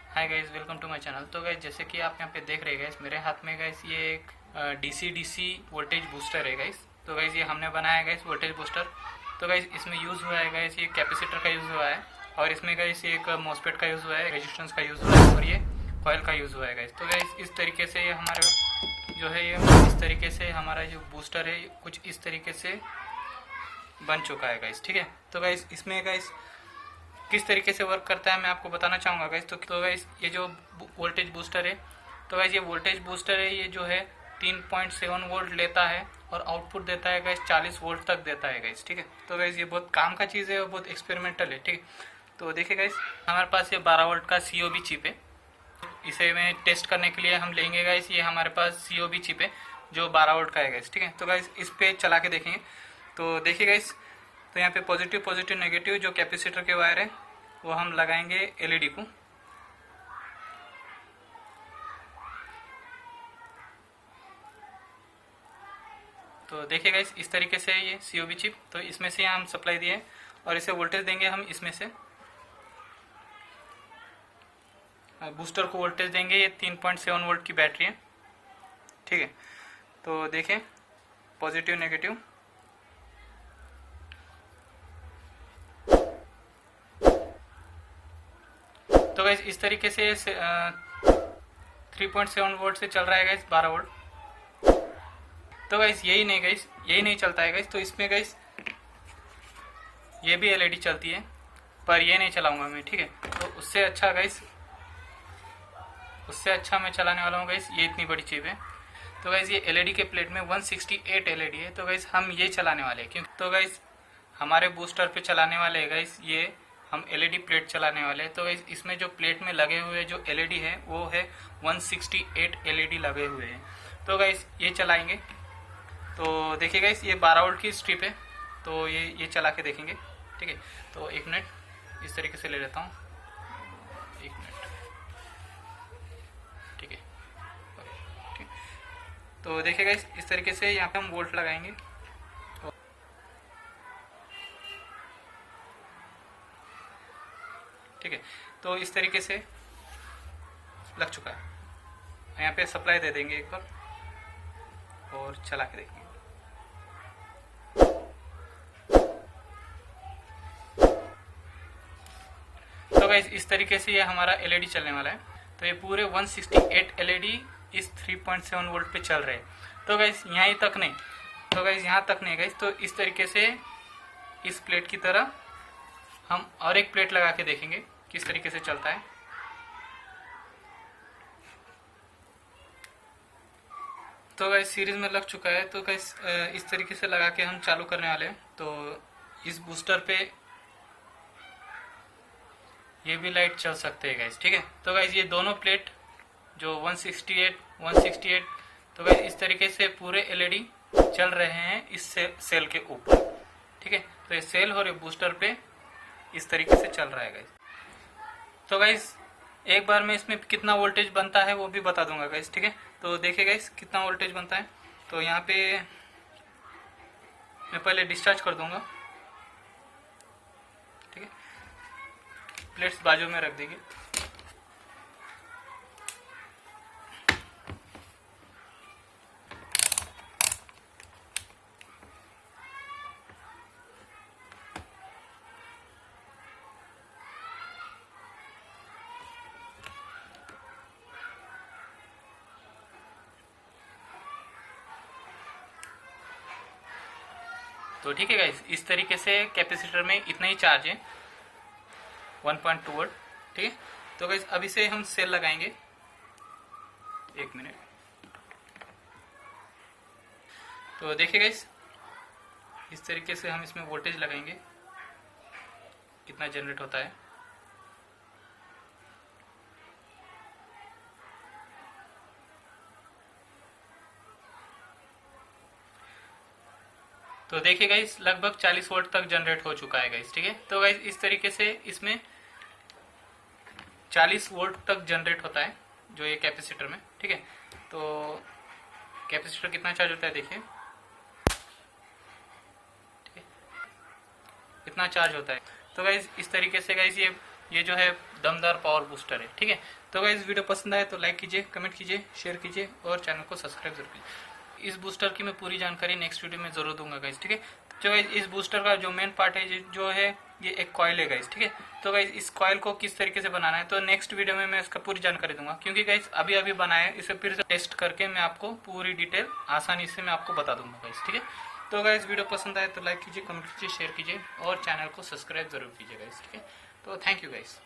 Hi guys, welcome to my channel. तो guys, जैसे कि आप यहाँ पे देख रहे हैं गाइस, मेरे हाथ में गाइस ये एक डीसी वोल्टेज बूस्टर है गाइस। तो गाइस ये हमने बनाया है गाइस वोल्टेज बूस्टर। तो गाइस इसमें यूज़ हुआ है गाइस, ये कैपेसिटर का यूज़ हुआ है, और इसमें गाइस एक मॉसफेट का यूज़ हुआ है, रेजिस्टेंस का यूज़ हुआ है, और ये कॉइल का यूज़ हुआ है गाइस। तो गाइस इस तरीके से ये हमारा जो है, ये इस तरीके से हमारा जो बूस्टर है कुछ इस तरीके से बन चुका है गाइस। ठीक है, तो गाइस इसमें गाइस किस तरीके से वर्क करता है मैं आपको बताना चाहूँगा गाइस। तो गाइस ये जो वोल्टेज बूस्टर है, तो गाइस ये वोल्टेज बूस्टर है, ये जो है 3.7 वोल्ट लेता है और आउटपुट देता है गाइस 40 वोल्ट तक देता है गाइस। ठीक है, तो गाइस ये बहुत काम का चीज़ है और बहुत एक्सपेरिमेंटल है। ठीक है, तो देखिए गाइस, हमारे पास ये 12 वोल्ट का COB चिप है। इसे में टेस्ट करने के लिए हम लेंगे गाइस, ये हमारे पास COB चिप है जो 12 वोल्ट का है गाइस। ठीक है, तो गाइस इस पे चला के देखेंगे। तो देखिए गाइस, तो यहाँ पे पॉजिटिव पॉजिटिव नेगेटिव जो कैपेसिटर के वायर है वो हम लगाएंगे LED को। तो देखिए गाइस, इस तरीके से ये COB चिप, तो इसमें से हम सप्लाई दिए और इसे वोल्टेज देंगे हम इसमें से। बूस्टर को वोल्टेज देंगे, ये 3.7 वोल्ट की बैटरी है। ठीक है, तो देखें पॉजिटिव नेगेटिव। तो गाइस इस तरीके से 3.7 वोल्ट से चल रहा है गाइस 12 वोल्ट। तो गाइस यही नहीं चलता है गाइस, तो इसमें गाइस ये भी LED चलती है, पर ये नहीं चलाऊंगा मैं। ठीक है, तो उससे अच्छा मैं चलाने वाला हूँ गाइस, ये इतनी बड़ी चिप है। तो गाइस ये LED के प्लेट में 168 LED है, तो गाइस हम ये चलाने वाले हैं। क्योंकि तो गाइस हमारे बूस्टर पे चलाने वाले हैं गाइस, ये हम LED प्लेट चलाने वाले हैं। तो गाइस इसमें जो प्लेट में लगे हुए जो LED है वो है 168 LED लगे हुए हैं। तो गाइस ये चलाएंगे। तो देखिए गाइस, ये 12 वोल्ट की स्ट्रिप है, तो ये चला के देखेंगे। ठीक है, तो 1 मिनट इस तरीके से ले लेता हूँ, 1 मिनट। ठीक है, ठीक। तो देखिए गाइस, इस तरीके से यहाँ पे हम वोल्ट लगाएंगे। ठीक है, तो इस तरीके से लग चुका है। यहाँ पे सप्लाई दे देंगे एक बार और चला के देखेंगे। तो गाइस इस तरीके से ये हमारा LED चलने वाला है। तो ये पूरे 168 LED इस 3.7 वोल्ट पे चल रहे हैं। तो गाइस यहाँ तक नहीं गाइस, तो इस तरीके से इस प्लेट की तरह हम और एक प्लेट लगा के देखेंगे किस तरीके से चलता है। तो गाइस सीरीज में लग चुका है। तो गाइस इस तरीके से लगा के हम चालू करने वाले हैं। तो इस बूस्टर पे ये भी लाइट चल सकते हैं गाइस। ठीक है, तो गाइस ये दोनों प्लेट जो 168 तो गाइस इस तरीके से पूरे LED चल रहे हैं इस सेल के ऊपर। ठीक है, तो ये सेल और ये बूस्टर पे इस तरीके से चल रहा है गाइस। तो गाइस एक बार में इसमें कितना वोल्टेज बनता है वो भी बता दूंगा गाइस। ठीक है, तो देखिए गाइस कितना वोल्टेज बनता है। तो यहाँ पे मैं पहले डिस्चार्ज कर दूंगा। ठीक है, प्लेट्स बाजू में रख देंगे। तो ठीक है गाइस, इस तरीके से कैपेसिटर में इतना ही चार्ज है, 1.2 वोल्ट। ठीक है, तो गाइस अब इसे हम सेल लगाएंगे। 1 मिनट। तो देखिए गाइस, इस तरीके से हम इसमें वोल्टेज लगाएंगे, कितना जनरेट होता है। तो देखिए गाइस, लगभग 40 वोल्ट तक जनरेट हो चुका है गाइस। ठीक है, तो गाइस इस तरीके से इसमें 40 वोल्ट तक जनरेट होता है जो ये कैपेसिटर में। ठीक है, तो कैपेसिटर कितना चार्ज होता है देखिए, इतना चार्ज होता है। तो गाइज इस तरीके से गाइज ये ये जो है दमदार पावर बूस्टर है, ठीक है। तो गाइस वीडियो पसंद आए तो लाइक कीजिए, कमेंट कीजिए, शेयर कीजिए और चैनल को सब्सक्राइब जरूर कीजिए। इस बूस्टर की मैं पूरी जानकारी नेक्स्ट वीडियो में जरूर दूंगा गाइस, ठीक है। जो गाइस इस बूस्टर का जो मेन पार्ट है जो है ये एक कॉइल है गाइस, ठीक है। तो गाइस इस कॉइल को किस तरीके से बनाना है तो नेक्स्ट वीडियो में मैं इसका पूरी जानकारी दूंगा, क्योंकि गाइस अभी अभी बनाया है, इसे फिर से टेस्ट करके मैं आपको पूरी डिटेल आसानी से मैं आपको बता दूंगा गाइस, ठीक है। तो गाइस वीडियो पसंद आए तो लाइक कीजिए, कमेंट कीजिए, शेयर कीजिए और चैनल को सब्सक्राइब जरूर कीजिए गाइस, ठीक है। तो थैंक यू गाइस।